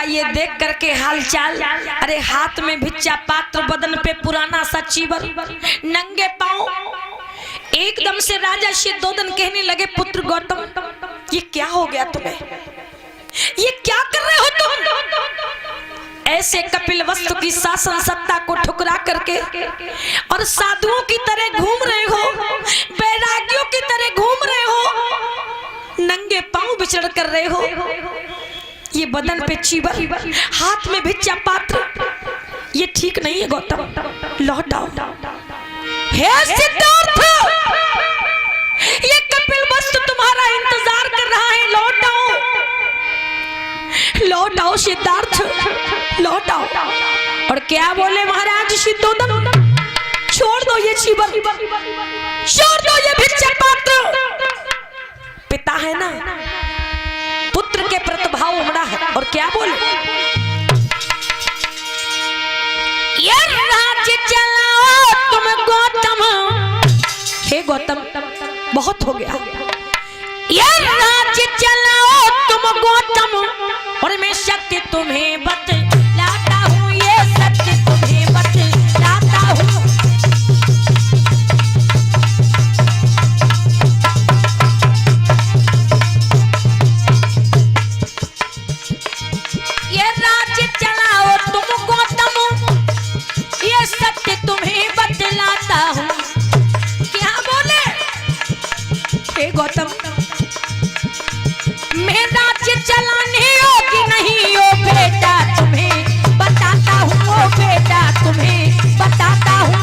ये देख करके हालचाल। अरे हाथ में भिक्षा पात्र, बदन पे पुराना सा चीवर, नंगे पांव। एकदम से राजा शुद्धोधन कहने लगे, पुत्र गौतम ये क्या हो गया तुम्हें, ये क्या कर रहे हो तुम? ऐसे कपिलवस्तु की शासन सत्ता को ठुकरा करके और साधुओं की तरह घूम रहे हो, बैरागियों की तरह घूम रहे हो, नंगे पांव विचरण कर रहे हो, ये बदन पे चीवर, हाथ में भिक्षा पात्र, ये ठीक नहीं है गौतम, लौट आओ। हे सिद्धार्थ, ये कपिलवस्तु तुम्हारा इंतजार कर रहा है, लौट आओ, लौट आओ सिद्धार्थ, लौट आओ। और क्या बोले महाराज शुद्धोधन, छोड़ दो ये चीवर, छोड़ दो ये भिक्षा पात्र। पिता है ना, पुत्र के प्रतिभाव उमड़ा है। और क्या बोले, ये राज्य चलाओ तुम गौतम। हे गौतम बहुत हो गया, ये राज्य चलाओ तुम गौतम, और मैं सत्य तुम्हें बतलाता हूँ, ये सत्य तुम्हें बतलाता हूँ। ये राज्य चलाओ तुम गौतम, ये सत्य तुम्हें बतलाता हूँ। क्या बोले, हे गौतम मैं राज्य चलाने योग्य नहीं हो बेटा, तुम्हें बताता हूँ, ओ बेटा तुम्हें बताता हूँ।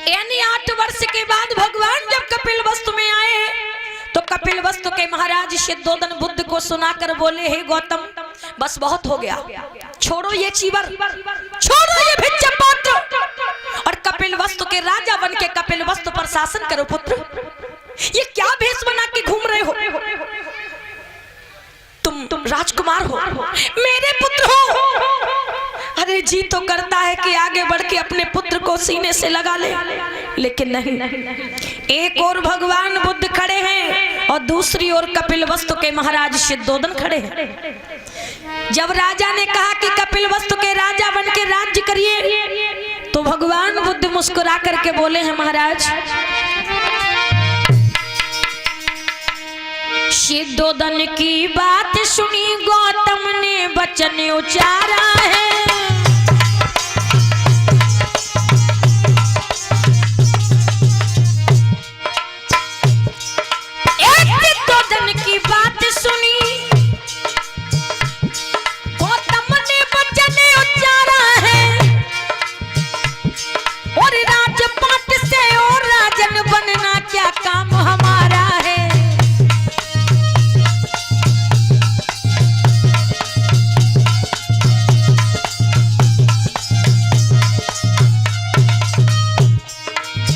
यानी 8 वर्ष के बाद भगवान जब कपिलवस्तु में आए तो कपिलवस्तु के महाराज शुद्धोधन बुद्ध को सुनाकर बोले, हे गौतम बस बहुत हो गया, छोड़ो ये चीवर, छोड़ो ये भिक्षा पात्र, और कपिलवस्तु के राजा बन के कपिलवस्तु पर शासन करो। पुत्र ये क्या भेष बना के घूम रहे हो, तुम राजकुमार हो, मेरे पुत्र हो। अरे जी तो करता है कि आगे बढ़ के अपने पुत्र को सीने से लगा ले, लेकिन नहीं, एक और भगवान बुद्ध खड़े हैं और दूसरी ओर कपिलवस्तु के महाराज शुद्धोधन खड़े हैं। जब राजा ने कहा कि कपिलवस्तु के राजा बन के राज्य करिए, तो भगवान बुद्ध मुस्कुरा करके बोले हैं, महाराज शुद्धोधन की बात सुनी गौतम ने वचन उचारा है, शुद्धोधन की बात सुनी गौतम ने वचन उचारा है, और राजपाट से और राजन बनना क्या काम हमारा है।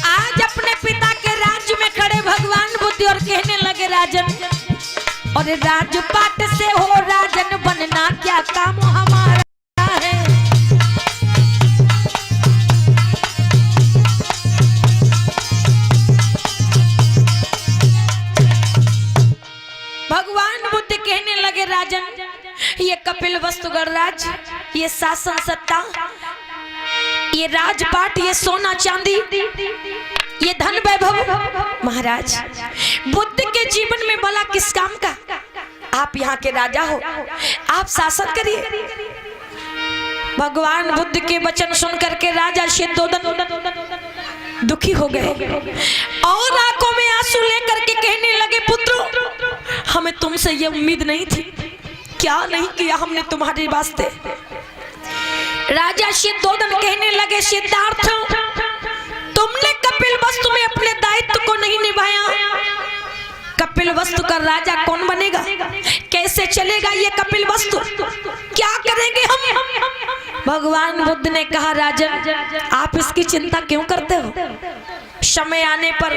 आज अपने पिता के राज्य में खड़े भगवान बुद्ध और कहने लगे, राजन, और राजपाट से हो राजन बनना क्या काम हमारा है। भगवान बुद्ध कहने लगे, राजन ये कपिलवस्तु गणराज, ये शासन सत्ता, ये राजपाट, ये सोना चांदी, ये धन वैभव, महाराज बुद्ध के जीवन में भला किस काम का। आप यहाँ के राजा हो, आप शासन करिए। भगवान बुद्ध के वचन सुन करके राजा शुद्धोधन दुखी हो गए और आंखों में आंसू लेकर के कहने लगे, पुत्र हमें तुमसे ये उम्मीद नहीं थी, क्या नहीं किया हमने तुम्हारे वास्ते। राजा शुद्धोधन कहने लगे, सिद्धार्थ तुमने कपिलवस्तु में अपने दायित्व को नहीं निभाया, कपिलवस्तु का राजा कौन बनेगा, कैसे चलेगा ये कपिलवस्तु, क्या करेंगे हम। भगवान बुद्ध ने कहा, राजन आप इसकी चिंता क्यों करते हो, समय आने पर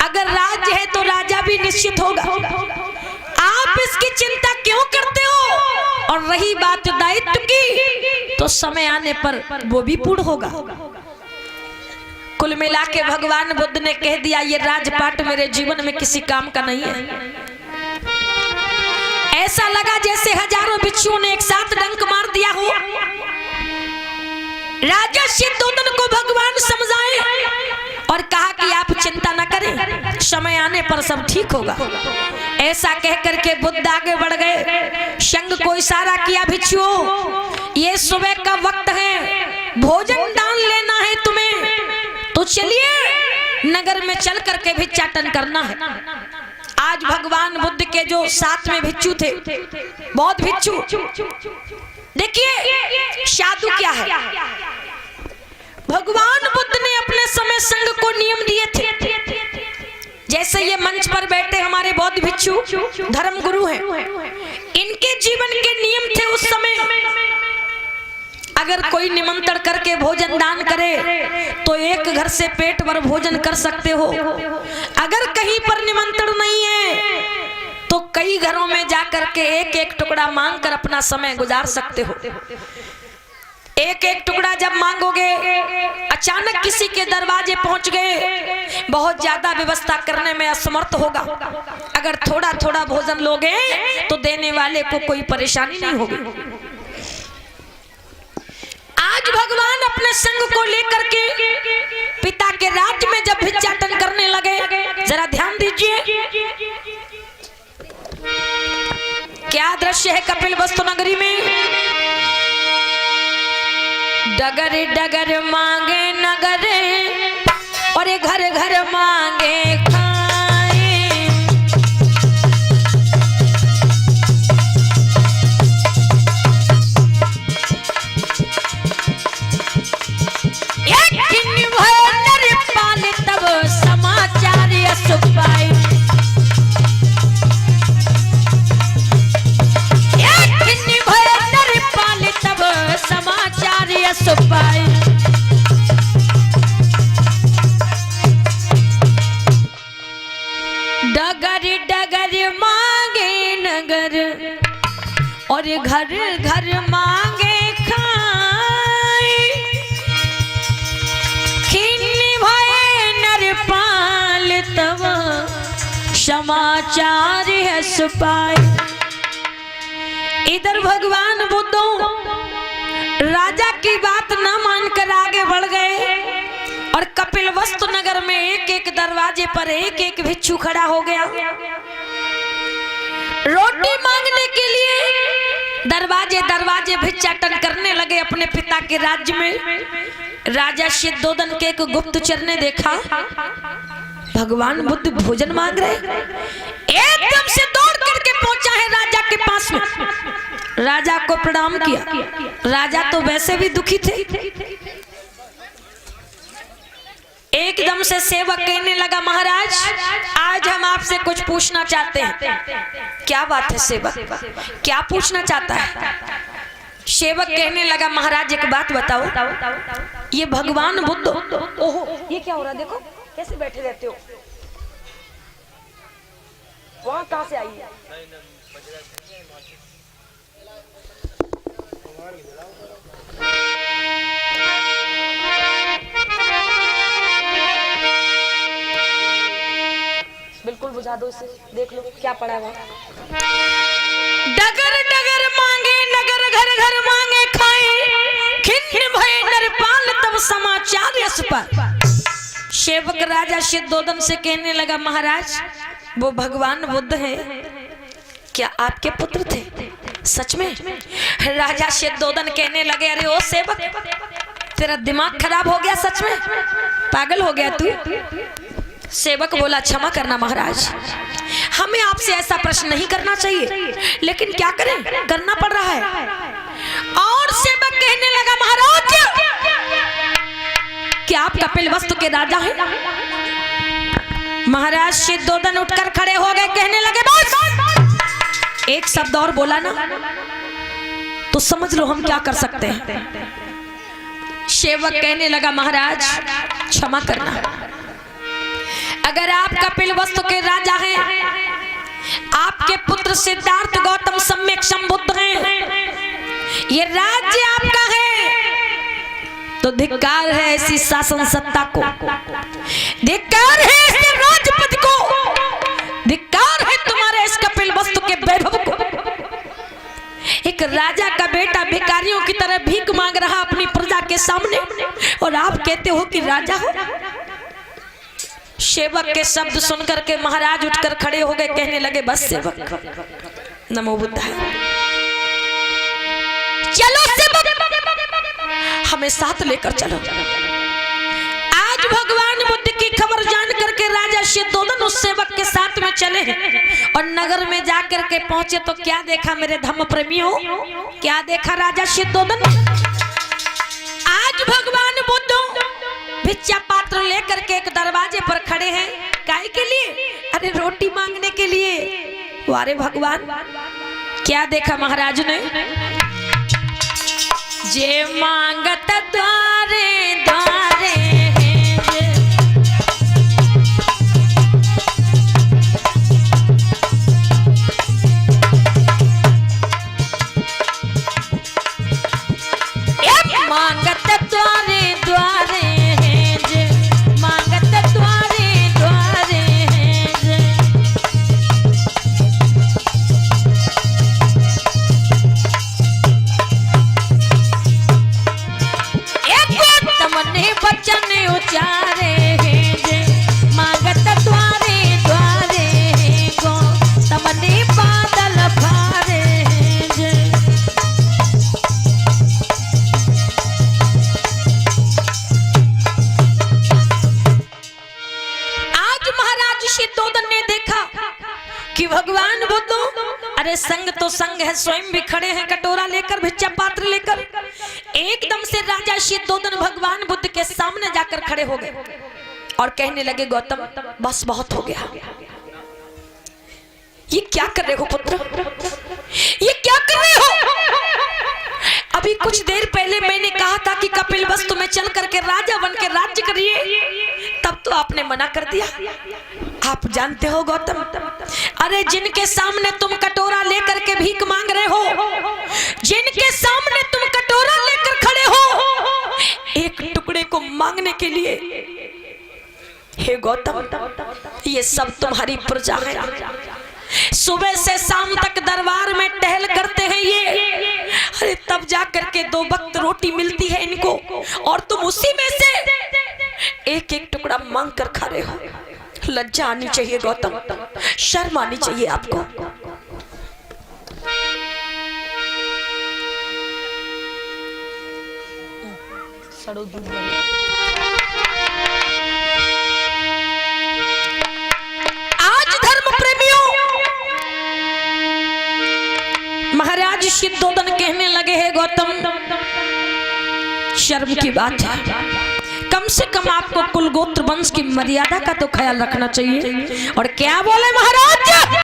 अगर राज्य है तो राजा भी निश्चित होगा, आप इसकी चिंता क्यों करते हो। और रही बात दायित्व की, तो समय आने पर वो भी पूर्ण होगा। कुल कुल मिला के भगवान बुद्ध ने कह दिया ये राजपाट मेरे जीवन में किसी काम का नहीं है। ऐसा लगा जैसे हजारों बिच्छुओं ने एक साथ डंक मार दिया हो। राजा सिद्धोधन को भगवान समझाए और कहा कि आप चिंता न करें, समय आने पर सब ठीक होगा। ऐसा कह करके बुद्ध आगे बढ़ गए। शंख को इशारा किया, भिक्षुओं ये सुबह का वक्त है, भोजन दान लेना है तुम्हें, तो चलिए नगर में चल करके भिक्षाटन करना है। आज भगवान बुद्ध के जो साथ में भिक्षु थे, बहुत भिक्षु, देखिए साधु क्या है। भगवान बुद्ध ने अपने समय संघ को नियम दिए थे। जैसे ये मंच पर बैठे हमारे बौद्ध भिक्षु धर्म गुरु हैं, इनके जीवन के नियम थे उस समय। अगर कोई निमंत्रण करके भोजन दान करे तो एक घर से पेट भर भोजन कर सकते हो। अगर कहीं पर निमंत्रण नहीं है तो कई घरों में जाकर के एक एक टुकड़ा मांग कर अपना समय गुजार सकते हो। एक एक टुकड़ा जब मांगोगे, अचानक किसी के दरवाजे पहुंच गए, बहुत ज्यादा व्यवस्था करने में असमर्थ होगा। अगर थोड़ा थोड़ा भोजन लोगे तो देने वाले को कोई परेशानी नहीं होगी। आज भगवान अपने संग को लेकर के पिता के राज्य में जब भिक्षाटन करने लगे, जरा ध्यान दीजिए क्या दृश्य है कपिल वस्तु नगरी में। डगर डगर मांगे नगर और ये घर घर मांगे खाए। नर पाल तब समाचार यश पाए। नर पाल तब समाचार यश पाए। डगर डगर मांगे नगर और घर घर मांगे खाए। खिन्नी भय नर पाल तब समाचार यश पाए। इधर भगवान बुद्धो राजा की बात न मानकर आगे बढ़ गए और कपिल वस्तु नगर में एक एक दरवाजे पर एक एक भिक्षु खड़ा हो गया। रोटी मांगने के लिए दरवाजे दरवाजे भिक्षाटन करने लगे अपने पिता के राज्य में। राजा सिद्धोधन के एक गुप्तचर ने देखा भगवान बुद्ध भोजन मांग रहे, एकदम से दौड़ करके पहुंचा है राजा के पास में। राजा को प्रणाम किया। राजा तो वैसे भी दुखी थे। एकदम से सेवक कहने लगा, महाराज आज हम आपसे कुछ पूछना चाहते हैं। क्या बात है सेवक, क्या पूछना चाहता है? सेवक कहने लगा, महाराज एक बात बताओ, ये भगवान बुद्ध, ओहो ये क्या हो रहा है, देखो कैसे बैठे रहते हो, वहां कहां से आई है? बिल्कुल बुझा दो इसे, देख लो क्या पड़ा है वहां। डगर डगर मांगे नगर घर घर मांगे खाए। खिन्न भय नर पाल तब समाचार यश पाए। सेवक राजा सिद्धोधन से कहने लगा, महाराज वो भगवान बुद्ध है, क्या आपके पुत्र थे? सच में? राजा सिद्धोधन कहने लगे, अरे ओ सेवक तेरा दिमाग खराब हो गया, सच में पागल हो गया तू? सेवक बोला, क्षमा करना महाराज, हमें आपसे ऐसा प्रश्न नहीं करना चाहिए, लेकिन क्या करें, करना पड़ रहा है। और सेवक कहने लगा, महाराज क्या आप कपिल वस्तु के राजा हैं? महाराज सिद्धोधन उठकर खड़े हो गए, कहने लगे, बस एक शब्द और बोला ना तो समझ लो हम क्या कर सकते हैं। सेवक कहने लगा, महाराज क्षमा करना, अगर आप कपिल वस्तु के राजा हैं, आपके पुत्र सिद्धार्थ गौतम सम्यक संबुद्ध हैं, ये राज्य आपका है, तो धिक्कार है ऐसी शासन सत्ता को, धिक्कार है ऐसे राजपद को, धिक्कार है तुम्हारे इस कपिल वस्तु के वैभव को। एक राजा का बेटा भिखारियों की तरह भीख मांग रहा अपनी प्रजा के सामने, और आप कहते हो कि राजा हो। सेवक के शब्द सुनकर के महाराज उठकर खड़े हो गए, कहने लगे बस सेवक, नमो बुद्धाय, चलो सेवक, हमें साथ लेकर चलो। आज भगवान बुद्ध की खबर जान करके राजा शुद्धोधन उस सेवक के साथ में चले हैं, और नगर में जाकर के पहुंचे तो क्या देखा मेरे धम्म प्रेमियों, क्या देखा राजा शुद्धोधन। आज भगवान बुद्ध भिक्षा पात्र लेकर के एक दरवाजे पर खड़े हैं, काहे के लिए? अरे रोटी मांगने के लिए। वारे भगवान, क्या देखा महाराज ने? जे मांगत द्वारे द्वारे मांगत द्वारे द्वारे हैं जे, मांगत द्वारे द्वारे हैं जे। एक तमने वचन उचारे हैं जे, मांगत द्वारे द्वारे हैं गो, तमने बादल फारे हैं जे। शुद्धोधन ने देखा कि भगवान बुद्ध, अरे संग तो संग है, स्वयं भी खड़े हैं कटोरा लेकर, भिक्षा पात्र लेकर। एकदम से राजा शुद्धोधन भगवान बुद्ध के सामने जाकर खड़े हो गए और कहने लगे गौतम बस बहुत हो गया, ये क्या कर रहे हो पुत्र, ये क्या कर रहे हो? अभी कुछ देर पहले मैंने कहा था कि कपिल वस्तु में चल करके राजा बन के राज्य करिए, तब तो आपने मना कर दिया। आप जानते हो गौतम, अरे जिनके सामने तुम कटोरा लेकर के भीख मांग रहे हो, जिनके सामने तुम कटोरा लेकर खड़े हो एक टुकड़े को मांगने के लिए, हे गौतम ये सब तुम्हारी प्रजा है, सुबह से शाम तक दरबार में टहल करते हैं ये, अरे तब जा करके 2 वक्त रोटी मिलती है इनको, और तुम उसी में से एक एक टुकड़ा मांग कर खा रहे हो। लज्जा आनी चाहिए गौतम, शर्म आनी चाहिए आपको। आज धर्म प्रेमियों, महाराज शुद्धोधन कहने लगे हैं गौतम शर्म की बात है, कम से कम आपको कुल गोत्र वंश की मर्यादा का तो ख्याल रखना चाहिए। और क्या बोले महाराज?